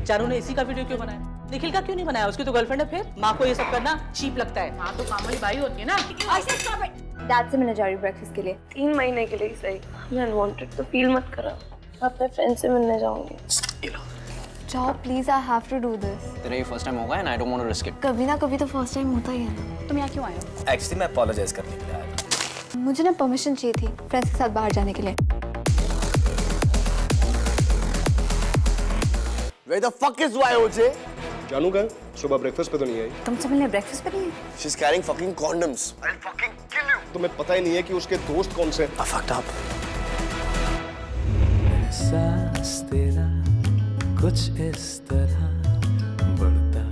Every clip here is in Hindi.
चारू ने इसी का वीडियो क्यों बनाया? निखिल का क्यों नहीं बनाया? उसकी तो गर्लफ्रेंड है। फिर माँ को ये सब करना चीप लगता है। माँ तो काम वाली बाई होती है ना। डैड से मिलने जा रही हूँ ब्रेकफास्ट के लिए। 3 महीने के लिए सही। मैं अनवांटेड तो फील मत करा। मैं अपने फ्रेंड से मिलने जाऊंगी। जाओ please, I have to do this. तेरा ये फर्स्ट टाइम होगा and I don't want to risk it. कभी ना कभी तो फर्स्ट टाइम होता ही है ना। तुम यहाँ क्यों आए हो? एक्चुअली मैं अपोलोजाइज करने के लिए आया था। मुझे ना परमिशन चाहिए थी फ्रेंड्स के साथ बाहर जाने के लिए। Where the fuck is YOJ? जानू का सुबह ब्रेकफास्ट पे तो नहीं आई। तुमसे मिलने ब्रेकफास्ट पे नहीं है? She's carrying fucking condoms. I'll fucking kill you. तुम्हें पता ही नहीं है कि उसके दोस्त कौन से। I fucked up. एहसास तेरा कुछ इस तरह बढ़ता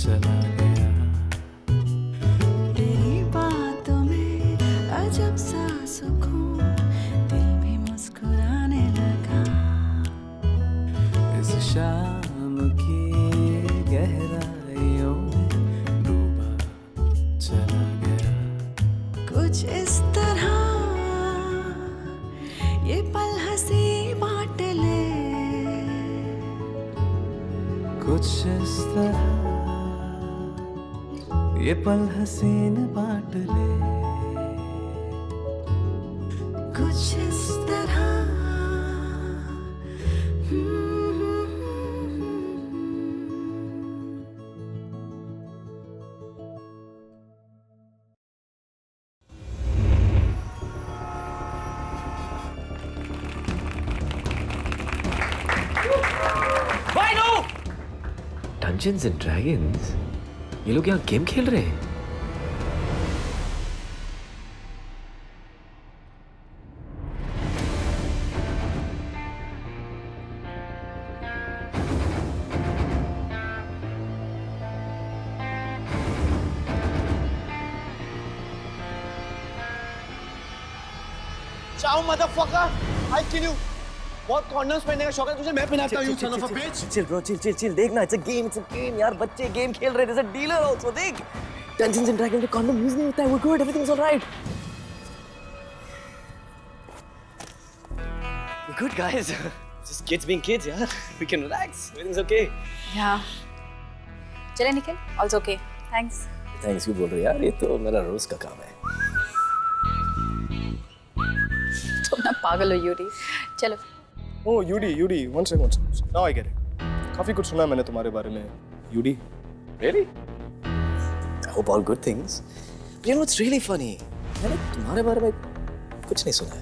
चला गया। तेरी बातों में अजब सा सुकून, दिल भी मुस्कुराने लगा। इस शाम की गहराइयों में डूबा चला गया। कुछ इस तरह ये पल हंसी बांट ले, कुछ इस तरह ये पल हसीन बांट ले, कुछ इस तरह। Dungeons and Dragons? ये लोग यहाँ गेम खेल रहे हैं? Ciao, motherfucker! I'll kill you. बहुत कॉन्डम्स पहनने का शौक है तुझे? मैं पहनाता हूँ, son of a bitch. Chill bro, chill देखना, इट्स अ गेम यार, बच्चे गेम खेल रहे हैं, there's a dealer also, देख। Dungeons and Dragons में कॉन्डम यूज नहीं होता है, we're good, everything's all right. We're good guys. Just kids being kids, यार. We can relax, everything's okay. Yeah. चले Nikhil, all's okay. Thanks. Thanks क्यों बोल रही है यार, ये तो मेरा रोज का काम है। तुम ना पागल हो यूरी। चलो। Oh, Yudi, one second. Now I get it. काफी कुछ सुना है मैंने तुम्हारे बारे में, Yudi. Really? I hope all good things. But you know what's really funny? मैंने तुम्हारे बारे में कुछ नहीं सुना है।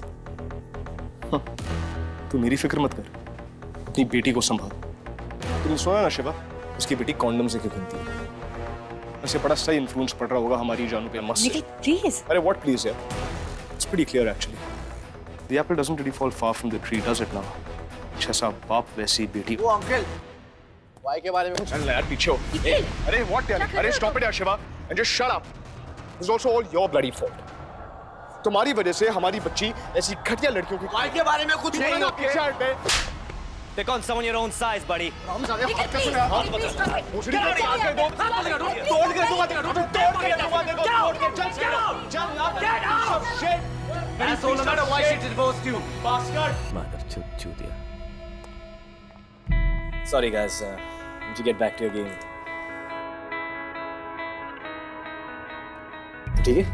तू मेरी फिक्र मत कर, अपनी बेटी को संभाल। तुमने सुना ना शिवा, उसकी बेटी कॉन्डम से क्यों घूमती है? ऐसे बड़ा सही इन्फ्लुएंस पड़ रहा होगा हमारी जानू पे मस्त। निखिल प्लीज। अरे what please यार? It's pretty clear actually. The apple doesn't really fall far from the tree, does it now? जैसा बाप वैसी बेटी। वो अंकल, वाई के बारे में कुछ? चल यार पीछे हो। अरे what यार? अरे stop it यार Shiva, and just shut up. It's also all your bloody fault. तुम्हारी वजह से हमारी बच्ची ऐसी घटिया लड़कियों की। वाई के बारे में कुछ नहीं होता। पीछे हट बे। Take on someone your own size, buddy. हम सारे हाथ कैसे ना हाथ पकड़। दूसरी को आग के दो। तोड़ के दूंगा तेरा। तोड़ के दूंगा तेरा। तोड़ के चल ना। Get out. Shit. Asshole, no matter why she divorced you. Bastard. मादर चूतिया। Sorry guys, to get back to your game. ठीक है?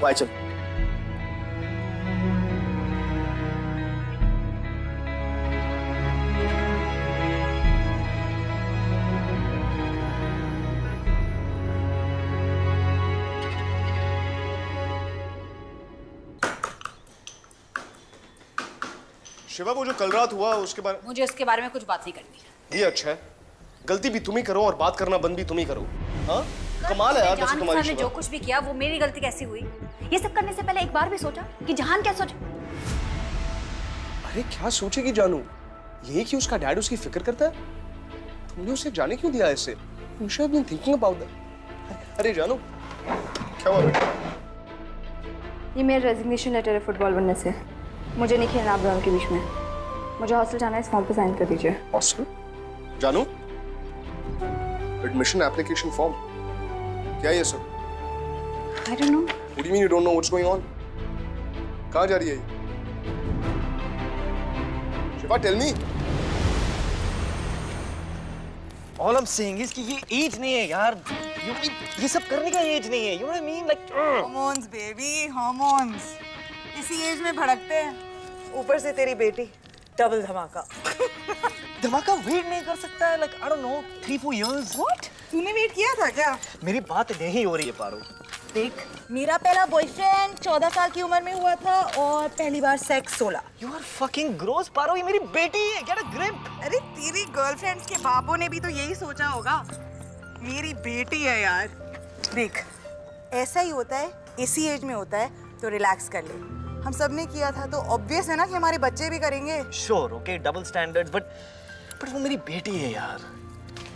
वाई चल। शिवा वो जो कल रात हुआ उसके बारे मुझे उसके बारे में कुछ बात नहीं करनी। ये अच्छा है, गलती भी तुम ही करो और बात करना बंद भी तुम ही करो। हाँ कमाल है यार वैसे तुम्हारी शिवा। जो कुछ भी किया वो मेरी गलती कैसी हुई? ये सब करने से पहले एक बार भी सोचा कि जहान क्या सोचे? अरे क्या सोचेगी जानू, यही कि उसका डैड उसकी फिक्र करता है। तुमने उसे जाने क्यों दिया ऐसे? You should have been thinking about that. अरे जानू क्या हुआ बेटा? ये मेरा रेजिग्नेशन लेटर है फुटबॉल बनने से। मुझे नहीं खेलना आप दोनों के बीच में। मुझे हॉस्टल जाना है, इस फॉर्म पे साइन कर दीजिए। हॉस्टल? जानू? Admission application form? क्या है ये सब? I don't know. What do you mean you don't know what's going on? कहाँ जा रही है ये? Shiva, tell me. All I'm saying is कि ये एज नहीं है यार, ये सब करने का एज नहीं है, you know what I mean? Like hormones baby, hormones इसी एज में भड़कते हैं। ऊपर से तेरी बेटी डबल धमाका। धमाका वेट नहीं कर सकता है, like I don't know, 3-4 years. What? तूने वेट किया था क्या? मेरी बात नहीं हो रही है पारो। देख, मेरा पहला बॉयफ्रेंड 14 साल की उम्र में हुआ था और पहली बार sex 16। You are fucking gross पारो, ये मेरी बेटी है, get a grip. अरे तेरी गर्लफ्रेंड्स के बापों ने भी तो यही सोचा होगा। मेरी बेटी है यार। देख, ऐसा ही होता है, इसी एज में होता है, तो रिलैक्स कर ले। हम सब ने किया था तो ऑब्वियस है ना कि हमारे बच्चे भी करेंगे। Sure, okay, double standards, but वो मेरी बेटी है यार।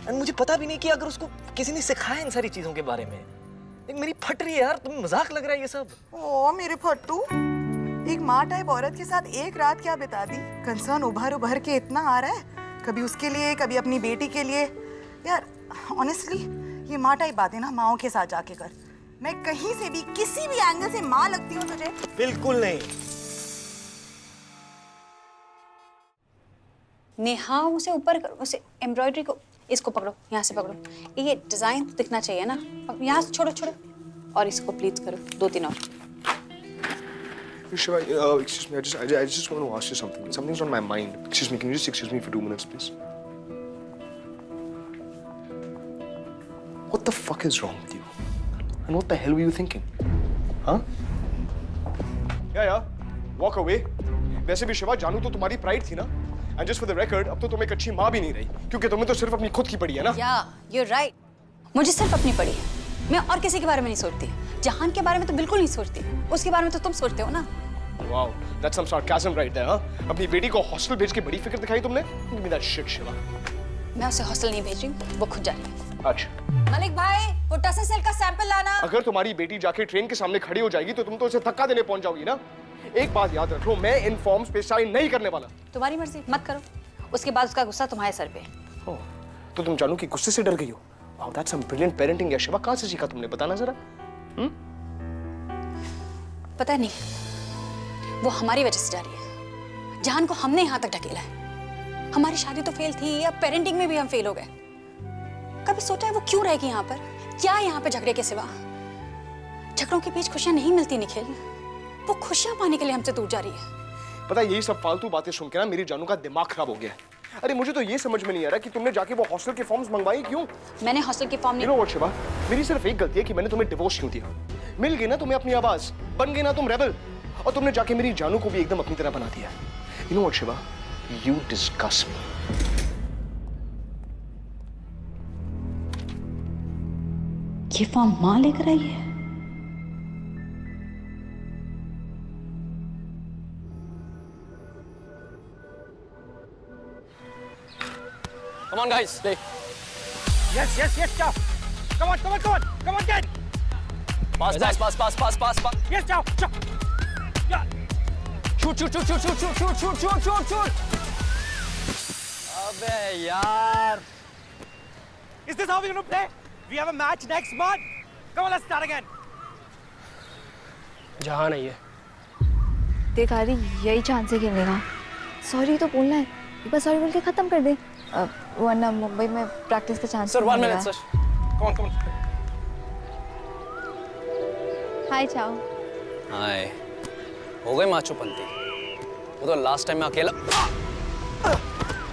And मुझे पता भी नहीं कि अगर उसको किसी ने सिखाया इन सारी चीजों के बारे में। एक मेरी फट रही है यार, तुम्हें मजाक लग रहा है ये सब? ओ मेरे फट्टू, एक माँ टाइप औरत के साथ एक रात क्या बिता दी? कंसर्न उभर के इतना आ रहा है, कभी उसके लिए, कभी अपनी बेटी के लिए। यार ऑनेस्टली ये माँ टाइप बातें ना माँओं के साथ जाके कर। मैं कहीं से भी किसी भी एंगल से माँ लगती हूँ तुझे? बिल्कुल नहीं। नेहा उसे ऊपर करो, उसे एम्ब्रॉयडरी को, इसको पकड़ो, यहाँ से पकड़ो, ये डिजाइन तो दिखना चाहिए ना, यहाँ से छोड़ो छोड़ो, और इसको प्लीज करो 2-3 और। Shiva, excuse me, I just want to ask you something. Something's on my mind. Excuse me, can you just excuse me for 2 minutes, please? What the fuck is wrong with you? And what the hell were you thinking? Huh? Yeah. Walk away. वैसे भी शिवा, जानू तो तुम्हारी प्राइड थी ना? And just for the record, अब तो तुम एक अच्छी माँ भी नहीं रही, क्योंकि तुम्हें तो सिर्फ अपनी खुद की पड़ी है ना? Yeah, you're right. मुझे सिर्फ अपनी पड़ी है। मैं और किसी के बारे में नहीं सोचती। जहान के बारे में तो बिल्कुल नहीं सोचती। उसके बारे में तो तुम सोचते हो ना? Wow, that's some sarcasm right there, huh? अपनी बेटी को हॉस्टल भेज के बड़ी फिक्र दिखाई तुमने? Give me that shit, Shiva. मैं उसे हॉस्टल नहीं भेज रही हूँ, वो खुद जा रही है। अच्छा। मलिक भाई, वो टसल सेल का सैंपल लाना। अगर तुम्हारी बेटी जाके ट्रेन के सामने खड़ी हो जाएगी तो तुम तो उसे धक्का देने पहुंच जाओगी ना? एक बात याद रखो, मैं इन फॉर्म्स पे साइन नहीं करने वाला। तुम्हारी मर्जी, मत करो। उसके बाद उसका गुस्सा तुम्हारे सर पे। ओह, तो तुम जानू कि गुस्से से डर गई हो? Wow, that's some brilliant parenting या शिवा, कहाँ से सीखा तुमने? बताना जरा। पता नहीं, वो हमारी वजह से जा रही है। जान को हमने यहाँ तक ढकेला है। हमारी शादी तो फेल थी, अब पेरेंटिंग में भी हम फेल हो गए। कभी सोचा है वो क्यों रहेगी यहाँ पर? क्या यहाँ पे झगड़े के सिवा? झगड़ों के बीच खुशियाँ नहीं मिलती निखिल। वो खुशियाँ पाने के लिए हमसे दूर जा रही है। पता है, यही सब फालतू बातें सुन के ना मेरी जानू का दिमाग खराब हो गया है। अरे मुझे तो ये समझ में नहीं आ रहा कि तुमने जाके वो हॉस्टल के फॉर्म्स मंगवाए क्यों? मैंने हॉस्टल के फॉर्म नहीं। You know what, Shiva? मेरी सिर्फ एक गलती है कि मैंने तुम्हें डिवोर्स क्यों दिया। मिल गई ना तुम्हें अपनी आवाज, बन गई ना तुम रेबल, और तुमने जाके मेरी जानू को भी एकदम अपनी तरह बना दिया। You know what, Shiva? You disgust me. ये फॉर्म माँ लेकर आई है। Come on, guys. Play. Yes, ciao. Come on, get. Pass. Yes, ciao. Yeah. Shoot. अबे यार. Is this how we're gonna play? We have a match next month. Come on, let's start again. जहाँ नहीं है। देख आदि, यही चांस है खेलने का। सॉरी तो बोलना है, एक बार सॉरी बोल के खत्म कर दे, वरना मुंबई में प्रैक्टिस का chance. Sir, 1 minute, sir. Come on. हाय चाओ। हाय। हो गए माचो पंती। वो तो लास्ट टाइम में अकेला।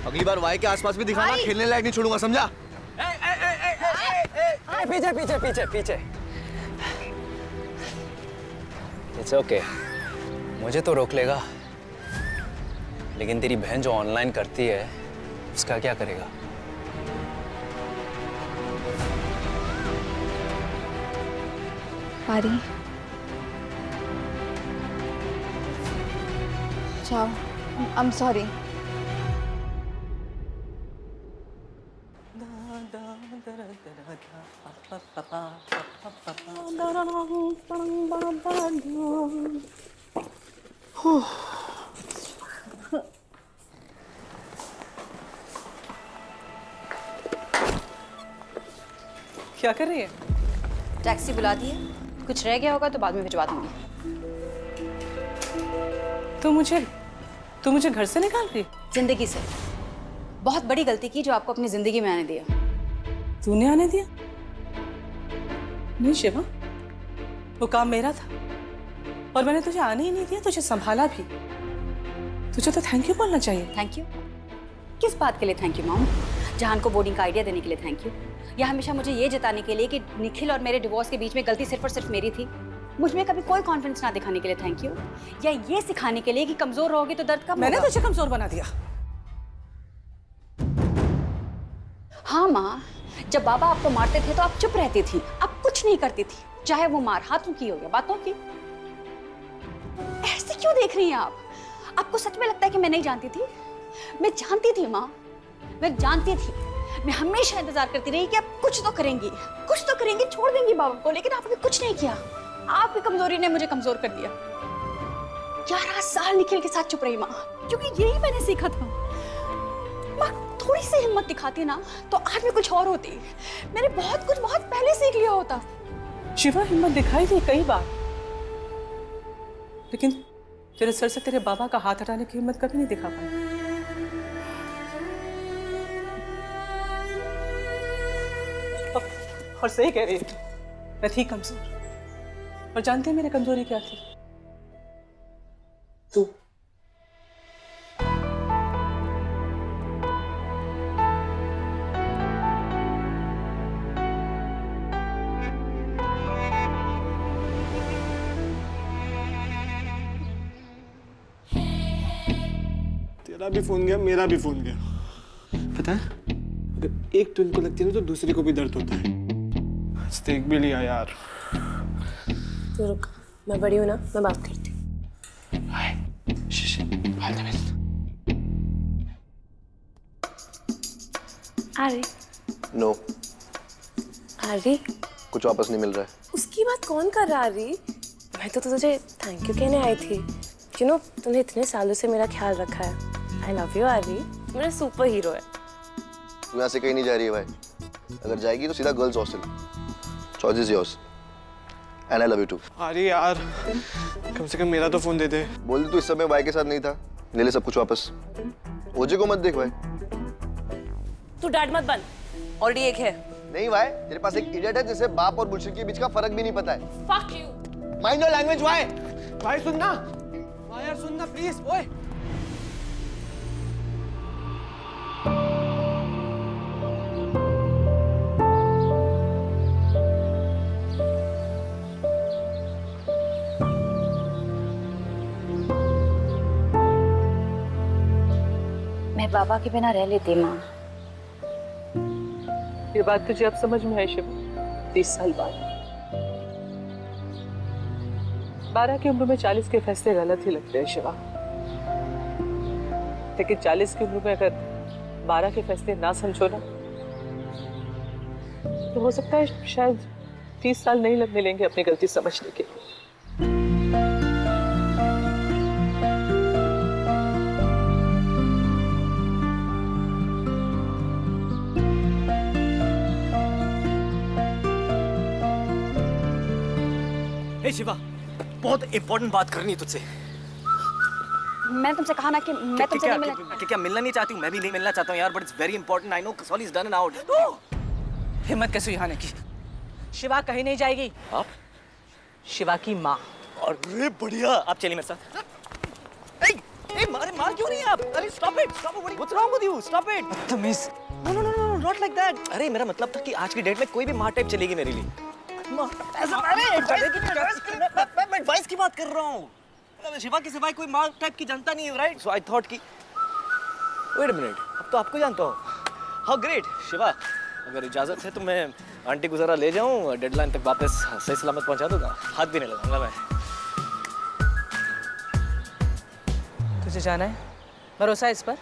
अगली बार वाई के आसपास भी दिखाना, खेलने लायक नहीं छोड़ूंगा, समझा? पीछे। It's okay. मुझे तो रोक लेगा, लेकिन तेरी बहन जो ऑनलाइन करती है उसका क्या करेगा? पारी, चाओ, I'm sorry. क्या कर रही है? टैक्सी बुला दी है, कुछ रह गया होगा तो बाद में भिजवा दूंगी। तू मुझे घर से निकाल दी? जिंदगी से बहुत बड़ी गलती की जो आपको अपनी जिंदगी में आने दिया। तूने आने दिया? नहीं शिवा, वो काम मेरा था और मैंने तुझे आने ही नहीं दिया, तुझे संभाला भी। तुझे तो थैंक यू बोलना चाहिए। Thank you? किस बात के लिए थैंक यू मॉम? जहान को बोर्डिंग का आइडिया देने के लिए थैंक यू, या हमेशा मुझे ये जताने के लिए कि निखिल और मेरे डिवोर्स के बीच में गलती सिर्फ और सिर्फ मेरी थी? मुझ में कभी कोई कॉन्फिडेंस ना दिखाने के लिए थैंक यू, या ये सिखाने के लिए कि कमजोर रहोगी तो दर्द कम मैंने होगा? तुझे कमजोर बना दिया। हाँ माँ, जब बाबा आपको मारते थे तो आप चुप रहती थी, आप कुछ नहीं करती थी, चाहे वो मार हाथों की हो या बातों की। ऐसे क्यों देख रही हैं आप? आपको सच में लगता है कि मैं नहीं जानती थी? मैं जानती थी माँ, मैं जानती थी। मैं हमेशा इंतजार करती रही कि आप कुछ तो करेंगी, कुछ तो करेंगी, छोड़ देंगी बाबा को, लेकिन आपने कुछ नहीं किया। आपकी कमजोरी ने मुझे कमजोर कर दिया। 11 साल निखिल के साथ चुप रही माँ, क्योंकि यही मैंने सीखा था। माँ थोड़ी सी हिम्मत दिखाती ना तो आज मैं कुछ और होती। मैंने बहुत कुछ बहुत पहले सीख लिया होता। शिवा, हिम्मत दिखाई थी कई बार, लेकिन तेरे सर से तेरे बाबा का हाथ हटाने की हिम्मत कभी नहीं दिखा पाई। और सही कह रही है, मैं थी कमजोर। और जानते हैं मेरी कमजोरी क्या थी? तू। तेरा भी फोन गया, मेरा भी फोन गया। पता है, अगर एक तो इनको लगती है ना तो दूसरे को भी दर्द होता है। आज देख भी लिया यार। तो रुक, मैं बड़ी हूँ ना, मैं बात करती हूँ। आरी। नो। आरी? कुछ वापस नहीं मिल रहा है। उसकी बात कौन कर रहा आरी? मैं तो तुझे थैंक यू कहने आई थी। यू नो, तूने इतने सालों से मेरा ख्याल रखा है। आई लव यू आरी, मेरा सुपर हीरो है। तू यहाँ से कहीं नहीं जा रही है भाई। अगर जाएगी तो सीधा girls hostel. Choice is yours. And I love you too. अरे यार, कम से कम मेरा तो फोन दे दे। बोल दे तू इस समय भाई के साथ नहीं था। ले ले सब कुछ वापस। ओजे को मत देख भाई। तू डैड मत बन, ऑलरेडी एक है। नहीं भाई, तेरे पास एक इडियट है जिसे बाप और बुलशिट के बीच का फर्क भी नहीं पता है। Fuck you. Mind your language भाई। भाई सुनना, भाई यार सुनना प्लीज। ओए मैं बाबा के बिना रह लेती माँ। ये बात तुझे अब समझ में आई शिवा? 30 साल बाद। 12 की उम्र में 40 के फैसले गलत ही लगते हैं शिवा, लेकिन 40 की उम्र में अगर 12 के फैसले ना समझो ना तो हो सकता है शायद 30 साल नहीं लगने लेंगे अपनी गलती समझने के लिए। हे शिवा, बहुत इंपॉर्टेंट बात करनी है तुझसे। मैंने तुमसे कहा ना कि मैं तुमसे नहीं मिलना। क्या मिलना नहीं चाहती हूँ? मैं भी नहीं मिलना चाहता हूँ यार, but it's very important. I know sorry is done and out. हिम्मत कैसे यहाँ आने की? शिवा कहीं नहीं जाएगी। आप? शिवा की माँ। अरे बढ़िया, आप चलिए मेरे साथ। मार क्यों नहीं आप? अरे stop it, what's wrong with you? Stop it. बदतमीज। No, not like that. अरे मेरा मतलब था कि आज की डेट में कोई भी मार टाइप चलेगी मेरे लिए। मैं एडवाइस की बात कर रहा हूँ। शिवा के सिवाय कोई मार टाइप की जनता नहीं है, राइट? सो आई थॉट कि वेट अ मिनट, अब तो आपको जानता हूँ। How great. शिवा, अगर इजाजत है तो मैं आंटी को जरा ले जाऊँ, डेडलाइन तक वापस सही सलामत पहुँचा दूंगा। हाथ भी नहीं लगाऊंगा मैं। तुझे जाना है? भरोसा है इस पर?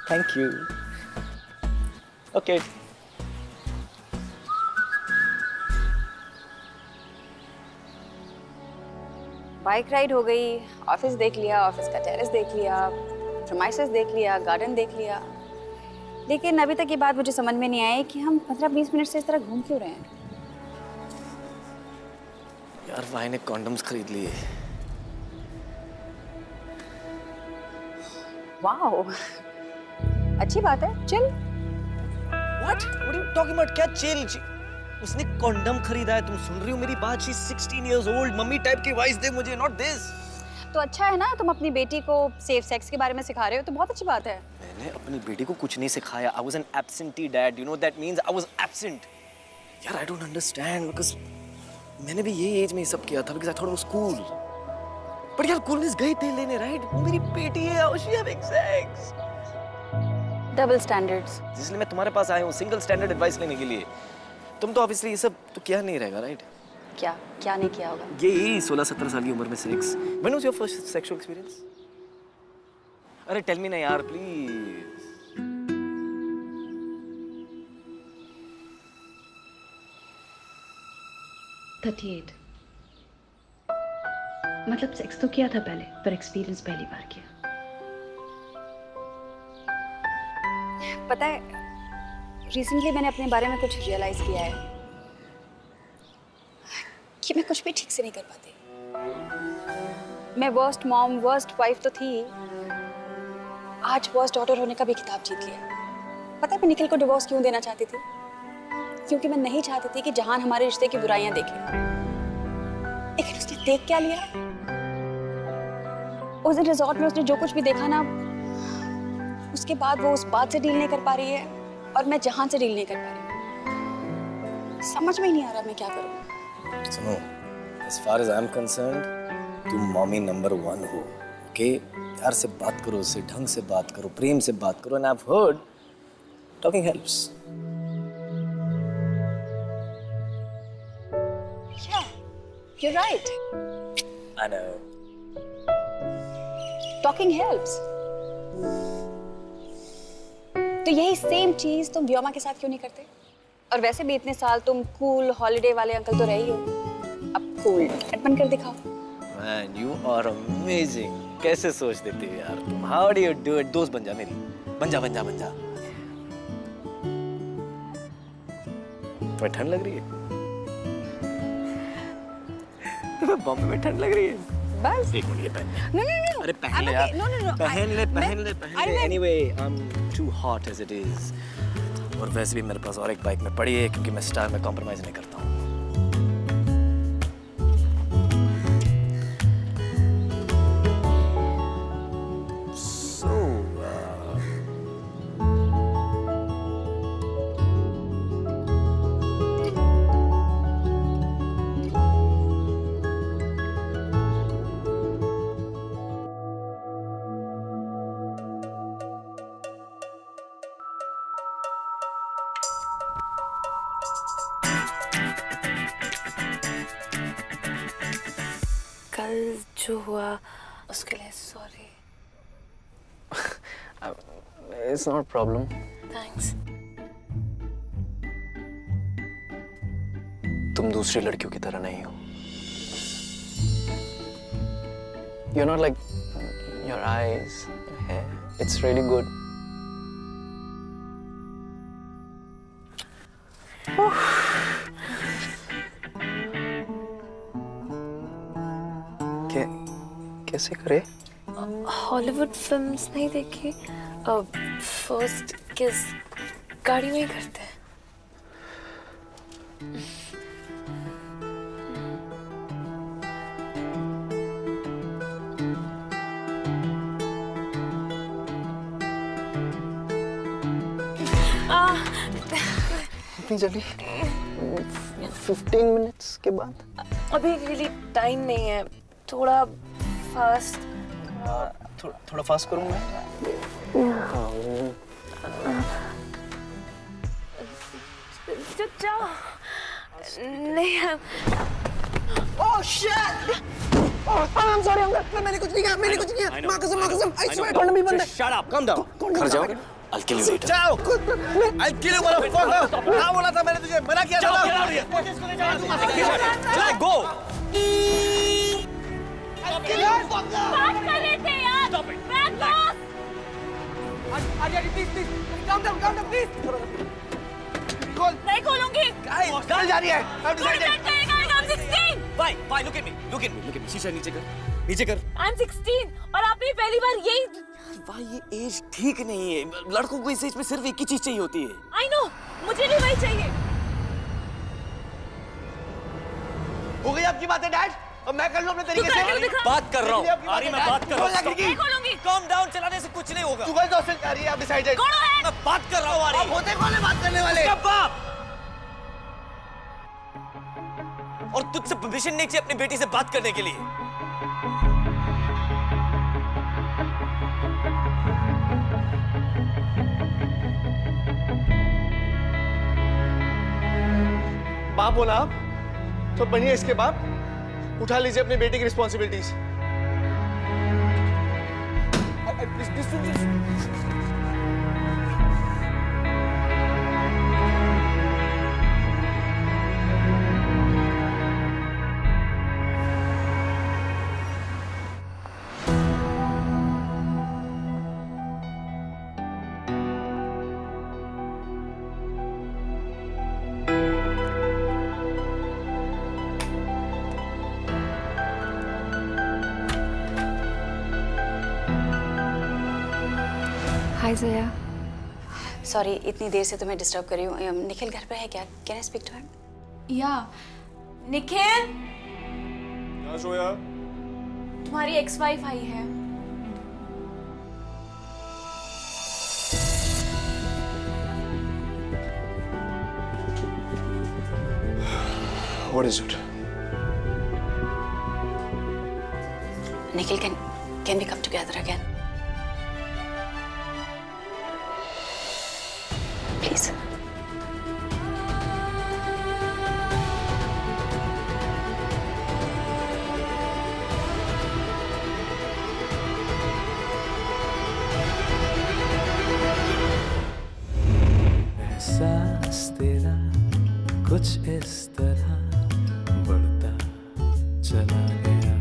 Thank you. Okay. Bike ride हो गई, ऑफिस देख लिया, ऑफिस का टेरेस देख लिया, प्रीमाइसेस देख लिया, गार्डन देख लिया, लेकिन अभी तक ये बात मुझे समझ में नहीं आई कि हम 15-20 मिनट से इस तरह घूम क्यों रहे हैं। यार भाई ने कॉन्डम्स खरीद लिए वाओ, अच्छी बात है, chill. What? What are you talking about? क्या chill? उसने कॉन्डम खरीदा है, तुम सुन रही हो मेरी बात? She's 16 years old. Mummy type की वाइस दे मुझे, not this. तो अच्छा है ना, तुम अपनी बेटी को सेफ सेक्स के बारे में सिखा रहे हो, तो बहुत अच्छी बात है। मैंने अपनी बेटी को कुछ नहीं सिखाया। I was an absentee dad. You know what that means? I was absent. यार, I don't understand because मैंने भी यही एज में ये सब किया था because I thought it was cool. But यार, coolness गई थे लेने, right? वो मेरी बेटी है, how is she having sex? Double standards. इसलिए मैं तुम्हारे पास आया हूँ सिंगल स्टैंडर्ड एडवाइस लेने के लिए। तुम तो ऑब्वियसली ये सब तो क्या नहीं रहेगा, राइट? क्या क्या नहीं किया होगा? ये 16-17 साल की उम्र में sex. When was your first sexual experience? अरे टेल मी ना यार, प्लीज। मतलब सेक्स तो किया था पहले, पर एक्सपीरियंस पहली बार किया। पता है, रिसेंटली मैंने अपने बारे में कुछ रियलाइज किया है कि मैं कुछ भी ठीक से नहीं कर पाती। मैं वर्स्ट मॉम, वर्स्ट वाइफ तो थी, आज वर्स्ट डॉटर होने का भी खिताब जीत लिया। पता है मैं निखिल को डिवोर्स क्यों देना चाहती थी? क्योंकि मैं नहीं चाहती थी कि जहान हमारे रिश्ते की बुराइयां देखे। लेकिन उसने देख क्या लिया? उस दिन रिजॉर्ट में उसने जो कुछ भी देखा ना, उसके बाद वो उस बात से डील नहीं कर पा रही है और मैं जहान से डील नहीं कर पा रही। समझ में ही नहीं आ रहा मैं क्या करूं। सुनो, as far as I'm concerned, तुम मॉमी नंबर 1 हो, ओके? प्यार से बात करो, उससे ढंग से बात करो, प्रेम से बात करो, and I've heard talking helps. Yeah, you're right. I know. Talking helps. तो यही सेम चीज तुम व्योमा के साथ क्यों नहीं करते? और वैसे भी इतने साल तुम कूल हॉलिडे वाले अंकल तो रहे ही हो, अब कूल डैड बनकर दिखाओ। Man, you are amazing. कैसे सोच देती हो यार तुम? How do you do it? दोस्त बन जा मेरी, बन जा, बन जा, बन जा। तुम्हें ठंड लग रही है? तुम्हें बॉम्बे में ठंड लग रही है? बस एक मिनट, ये पहन ले। No. अरे पहन ले यार। पहन ले। Anyway, I'm too hot as it is. और वैसे भी मेरे पास और एक बाइक में पड़ी है क्योंकि मैं स्टाइल में कॉम्प्रोमाइज नहीं करता हूँ। कल जो हुआ उसके लिए sorry. It's not a problem. Thanks. तुम दूसरी लड़कियों की तरह नहीं हो। You're not like your eyes, your hair. It's really good. कैसे करे? हॉलीवुड फिल्म्स नहीं देखी? फर्स्ट किस गाड़ी में ही करते हैं। इतनी जल्दी? 15 मिनट्स के बाद? अभी रियली टाइम नहीं है, थोड़ा फास्ट। थोड़ा फास्ट करूँ मैं? जाओ। नहीं है। Oh shit! Oh, I'm sorry, मैंने कुछ नहीं किया, माँ कसम, I swear, कौन भी बंद है। Shut up, calm down. घर जाओ। I'll kill you later. जाओ। I'll kill you, motherfucker. क्या बोला था मैंने तुझे? मना किया था। चला, go. बात कर रहे थे यार। Back boss. please, calm down, please. नहीं खोलूंगी। कहाँ जा रही है? I'm 16. Why? Look at me. शीशा नीचे कर. I'm 16 और आपने पहली बार यही. भाई ये एज ठीक नहीं है. लड़कों को इस एज में सिर्फ एक ही चीज चाहिए होती है. I know, मुझे भी वही चाहिए. हो गई आपकी बातें डैड? अब मैं कर लूं अपने तरीके से. बात कर रहा हूं. आरी मैं बात कर रहा हूं. मैं खोलूंगी. Calm down, चलाने से कुछ नहीं होगा. तू गलत हॉस्टल जा रही है, आप डिसाइडेड. मैं बात कर रहा हूं आरी. आप होते कौन है बात करने वाले? उसका बाप. और तुझसे परमिशन नहीं चाहिए अपनी बेटी से बात करने के लिए. बाप हो ना आप, तो बनिए इसके बाप. उठा लीजिए अपनी बेटी की रिस्पॉन्सिबिलिटीज. हाय जया. सॉरी इतनी देर से तुम्हें डिस्टर्ब कर रही हूँ. निखिल घर पे है क्या? Can I speak to him? या निखिल, क्या सोया? तुम्हारी एक्स वाइफ आई है. What is it? Nikhil, can we come together again? Please. एहसास तेरा कुछ इस तरह बढ़ता चला गया.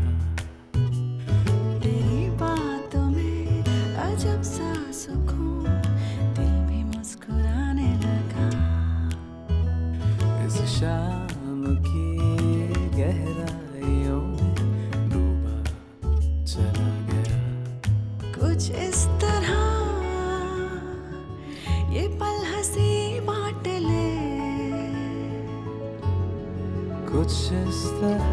तेरी बातों में अजब सा सुकून, दिल भी मुस्कुराने लगा. इस शाम की गहराइयों में डूबा चला गया. कुछ इस तरह ये पल हंसी बांट ले. कुछ इस तरह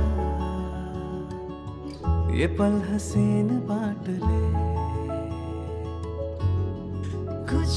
ये पल हसीन बांट ले. कुछ